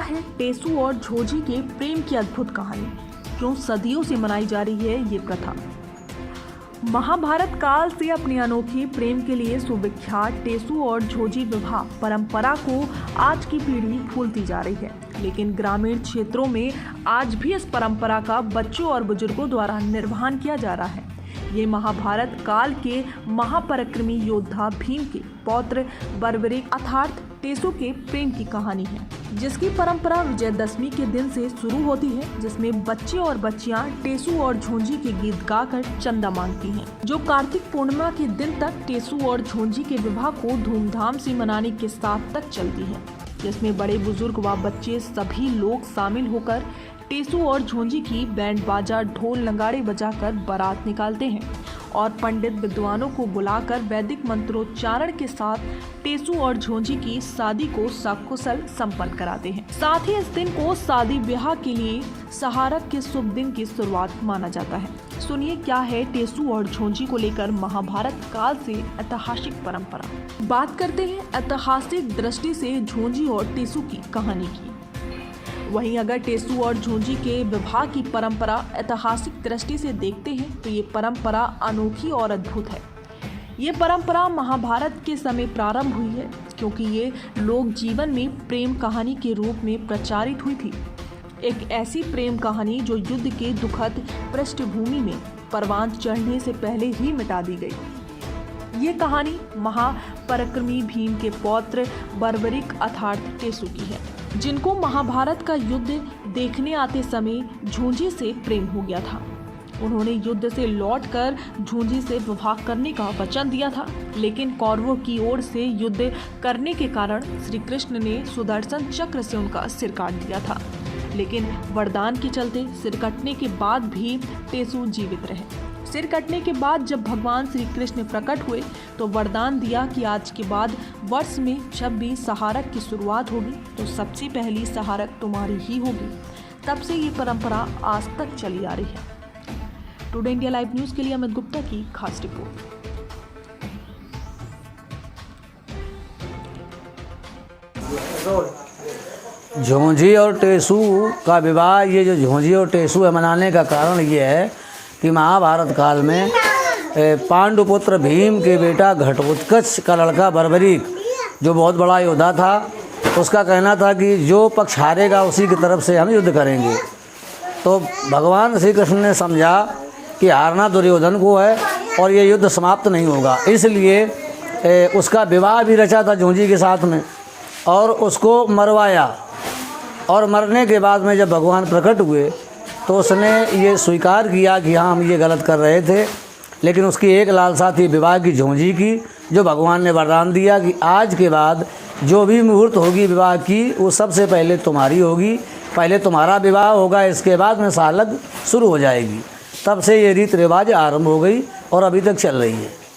है टेसू और झोझी के प्रेम की अद्भुत कहानी? क्यों सदियों से मनाई जा रही है ये प्रथा? महाभारत काल से अपने अनोखे प्रेम के लिए सुविख्यात टेसू और झोझी विवाह परंपरा को आज की पीढ़ी भूलती जा रही है, लेकिन ग्रामीण क्षेत्रों में आज भी इस परंपरा का बच्चों और बुजुर्गों द्वारा निर्वहन किया जा रहा है। ये महाभारत काल के महापराक्रमी योद्धा भीम के पौत्र बर्बरिक अर्थात टेसू के प्रेम की कहानी है, जिसकी परंपरा विजयदशमी के दिन से शुरू होती है, जिसमें बच्चे और बच्चियां टेसू और झोंझी के गीत गाकर चंदा मांगती हैं, जो कार्तिक पूर्णिमा के दिन तक टेसू और झोंझी के विवाह को धूमधाम से मनाने के साथ तक चलती है, जिसमें बड़े बुजुर्ग व बच्चे सभी लोग शामिल होकर टेसू और झोंझी की बैंड बाजा ढोल नगाड़े बजाकर बारात निकालते हैं और पंडित विद्वानों को बुलाकर वैदिक मंत्रोच्चारण के साथ टेसू और झोंझी की शादी को सकुशल संपन्न कराते हैं। साथ ही इस दिन को शादी ब्याह के लिए सहारक के शुभ दिन की शुरुआत माना जाता है। सुनिए क्या है टेसू और झोंझी को लेकर महाभारत काल से ऐतिहासिक परंपरा। बात करते हैं ऐतिहासिक दृष्टि से झोंझी और टेसू की कहानी की। वहीं अगर टेसू और झोंझी के विवाह की परंपरा ऐतिहासिक दृष्टि से देखते हैं तो ये परंपरा अनोखी और अद्भुत है। ये परंपरा महाभारत के समय प्रारंभ हुई है, क्योंकि ये लोक जीवन में प्रेम कहानी के रूप में प्रचारित हुई थी। एक ऐसी प्रेम कहानी जो युद्ध के दुखद पृष्ठभूमि में परवान चढ़ने से पहले ही मिटा दी गई। ये कहानी महापराक्रमी भीम के पौत्र बर्बरिक अर्थात टेसू की है, जिनको महाभारत का युद्ध देखने आते समय झोंझी से प्रेम हो गया था। उन्होंने युद्ध से लौटकर झोंझी से विवाह करने का वचन दिया था, लेकिन कौरवों की ओर से युद्ध करने के कारण श्री कृष्ण ने सुदर्शन चक्र से उनका सिर काट दिया था, लेकिन वरदान के चलते सिर कटने के बाद भी टेसू जीवित रहे। सिर कटने के बाद जब भगवान श्री कृष्ण प्रकट हुए तो वरदान दिया कि आज के बाद वर्ष में जब भी सहारक की शुरुआत होगी तो सबसे पहली सहारक तुम्हारी ही होगी। तब से ये परंपरा आज तक चली आ रही है। टुडे इंडिया लाइव न्यूज़ के लिए अमित गुप्ता की खास रिपोर्ट। झोंझी और टेसू का विवाह, ये जो झोंझी और टेसू है मनाने का कारण ये है कि महाभारत काल में पांडुपुत्र भीम के बेटा घटोत्कच का लड़का बर्बरीक, जो बहुत बड़ा योद्धा था, उसका कहना था कि जो पक्ष हारेगा उसी की तरफ से हम युद्ध करेंगे। तो भगवान श्री कृष्ण ने समझा कि हारना दुर्योधन को है और ये युद्ध समाप्त नहीं होगा, इसलिए उसका विवाह भी रचा था झोंझी के साथ में और उसको मरवाया। और मरने के बाद में जब भगवान प्रकट हुए तो उसने ये स्वीकार किया कि हाँ हम ये गलत कर रहे थे, लेकिन उसकी एक लालसा थी विवाह की झोंझी की, जो भगवान ने वरदान दिया कि आज के बाद जो भी मुहूर्त होगी विवाह की वो सबसे पहले तुम्हारी होगी, पहले तुम्हारा विवाह होगा, इसके बाद में सालग शुरू हो जाएगी। तब से ये रीत रिवाज आरंभ हो गई और अभी तक चल रही है।